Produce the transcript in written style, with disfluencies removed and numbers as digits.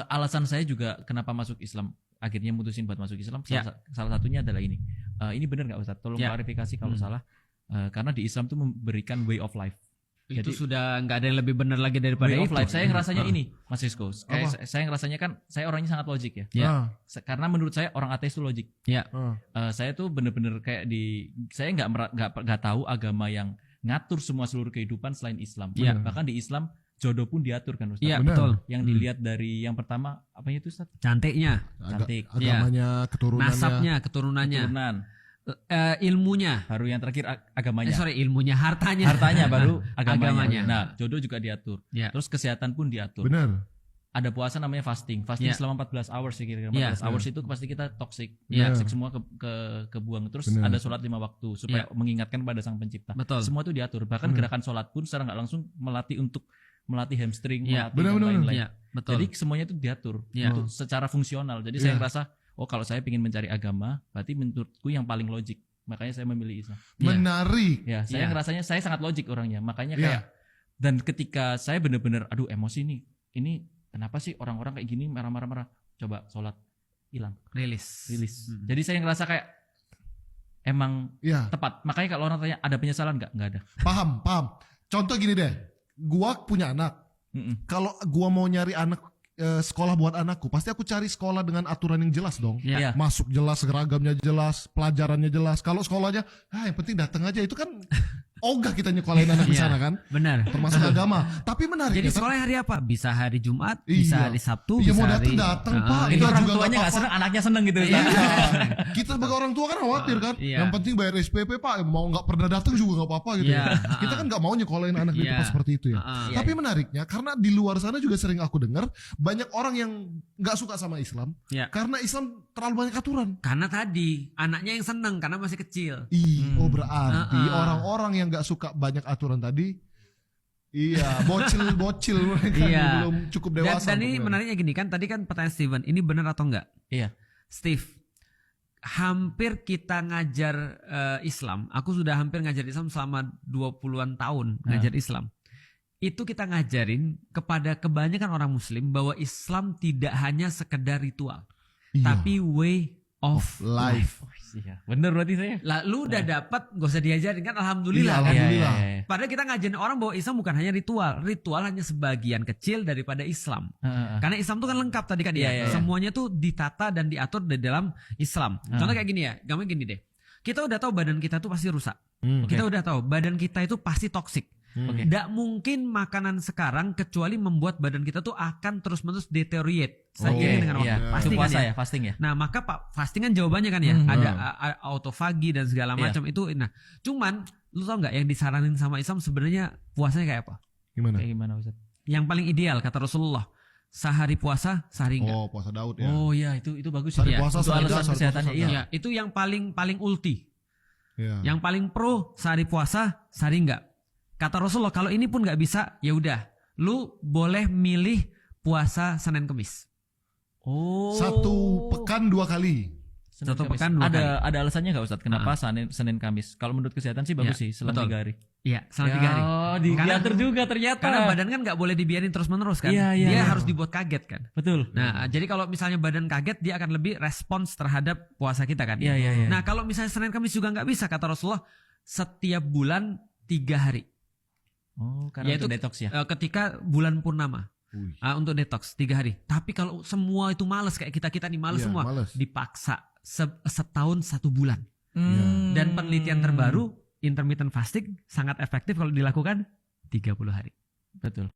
Alasan saya juga kenapa masuk Islam, akhirnya mutusin buat masuk Islam, salah satunya adalah ini. Ini benar nggak Ustadz? Tolong klarifikasi kalau salah. Karena di Islam tuh memberikan way of life. Itu sudah nggak ada yang lebih benar lagi daripada way itu. of life. Saya ngerasanya ini, Mas Rizko. Saya ngerasanya kan, saya orangnya sangat logik ya. Karena menurut saya orang ateis itu logik. Saya tuh bener-bener kayak saya nggak tahu agama yang ngatur semua seluruh kehidupan selain Islam. Bahkan di Islam jodoh pun diatur kan Ustaz. Iya betul. Yang dilihat dari yang pertama apanya itu Ustaz? Cantik. Agamanya, keturunannya. Nasabnya, keturunannya. Ilmunya. Baru yang terakhir agamanya. Ilmunya, hartanya. Hartanya baru agamanya. Nah, jodoh juga diatur. Terus kesehatan pun diatur. Benar. Ada puasa namanya fasting. Fasting selama 14 hours sih kira-kira. 14 hours itu pasti kita toxic semua kebuang. Terus ada sholat 5 waktu supaya mengingatkan pada Sang Pencipta. Betul. Semua itu diatur. Bahkan gerakan sholat pun secara nggak langsung melatih hamstring, melatih yang lain-lain. Betul. Jadi semuanya itu diatur untuk secara fungsional. Jadi saya ngerasa kalau saya ingin mencari agama, berarti menurutku yang paling logik. Makanya saya memilih Islam. Menarik. Saya ngerasanya saya sangat logik orangnya. Makanya kayak dan ketika saya benar-benar emosi nih. Ini kenapa sih orang-orang kayak gini marah-marah. Coba sholat hilang. Rilis. Jadi saya ngerasa kayak emang tepat. Makanya kalau orang tanya ada penyesalan nggak ada. Paham. Contoh gini deh. Gua punya anak. Kalau gua mau nyari anak sekolah buat anakku, pasti aku cari sekolah dengan aturan yang jelas dong. Masuk jelas, seragamnya jelas, pelajarannya jelas. Kalau sekolahnya, yang penting datang aja, itu kan ogah kita nyekolahin anak di sana kan. Benar. Termasuk agama. Tapi menarik. Jadi sekolah hari apa? Bisa hari Jumat, bisa hari Sabtu, bisa mau hari datang Pak. Itu orang tuanya nggak seneng, anaknya seneng gitu. Kita sebagai orang tua kan khawatir kan. Yang penting bayar SPP Pak. Mau nggak pernah datang juga nggak apa-apa gitu. Kita kan nggak mau nyekolahin anak di tempat seperti itu ya. Tapi menariknya karena di luar sana juga sering aku dengar banyak orang yang nggak suka sama Islam karena Islam terlalu banyak aturan. Karena tadi anaknya yang seneng karena masih kecil. Berarti orang-orang yang nggak suka banyak aturan tadi, bocil mereka belum cukup dewasa. Dan ini menariknya gini kan, tadi kan pertanyaan Steven, ini benar atau enggak? Iya. Steve, hampir kita ngajar Islam, aku sudah hampir ngajar Islam selama 20-an tahun ngajar Islam. Itu kita ngajarin kepada kebanyakan orang Muslim bahwa Islam tidak hanya sekedar ritual, tapi way of life. Bener berarti saya. Lah lu udah dapat, gak usah diajarin kan, alhamdulillah. Alhamdulillah. Padahal kita ngajarin orang bahwa Islam bukan hanya ritual. Ritual hanya sebagian kecil daripada Islam. Karena Islam itu kan lengkap tadi kan semuanya tuh ditata dan diatur di dalam Islam. Contoh kayak gini ya, gampang gini deh. Kita udah tahu badan kita tuh pasti rusak. Kita udah tahu badan kita itu pasti toksik. Nggak mungkin makanan sekarang kecuali membuat badan kita tuh akan terus-menerus deteriorate seiring dengan waktu. Pasti kan ya, fasting ya. Nah maka fasting kan jawabannya kan ya, ada autofagi dan segala macam itu. Nah cuman lu tau nggak yang disaranin sama Islam sebenarnya puasanya kayak apa? Gimana Ustaz? Yang paling ideal kata Rasulullah, sehari puasa, sehari enggak. Puasa Daud ya. Oh iya, itu bagus. Sehari puasa, sehari alasan kesehatannya. Iya, itu yang paling ulti. Yang paling pro sehari puasa, sehari enggak. Kata Rasulullah, kalau ini pun nggak bisa, ya udah, lu boleh milih puasa Senin Kemis. Satu pekan 2 kali. Satu pekan 2 kali. Ada alasannya nggak Ustadz? Kenapa Senin Kamis? Kalau menurut kesehatan sih bagus sih, selang 3 hari. Iya, selang 3 hari. Diatur juga ternyata. Karena badan kan nggak boleh dibiarin terus-menerus kan. Dia harus dibuat kaget kan. Betul. Nah, jadi kalau misalnya badan kaget, dia akan lebih respons terhadap puasa kita kan. Nah, kalau misalnya Senin Kamis juga nggak bisa, kata Rasulullah, setiap bulan 3 hari. Karena itu detox ya. Ketika bulan purnama. Untuk detox 3 hari. Tapi kalau semua itu malas kayak kita nih malas semua, dipaksa setahun 1 bulan. Dan penelitian terbaru intermittent fasting sangat efektif kalau dilakukan 30 hari. Betul.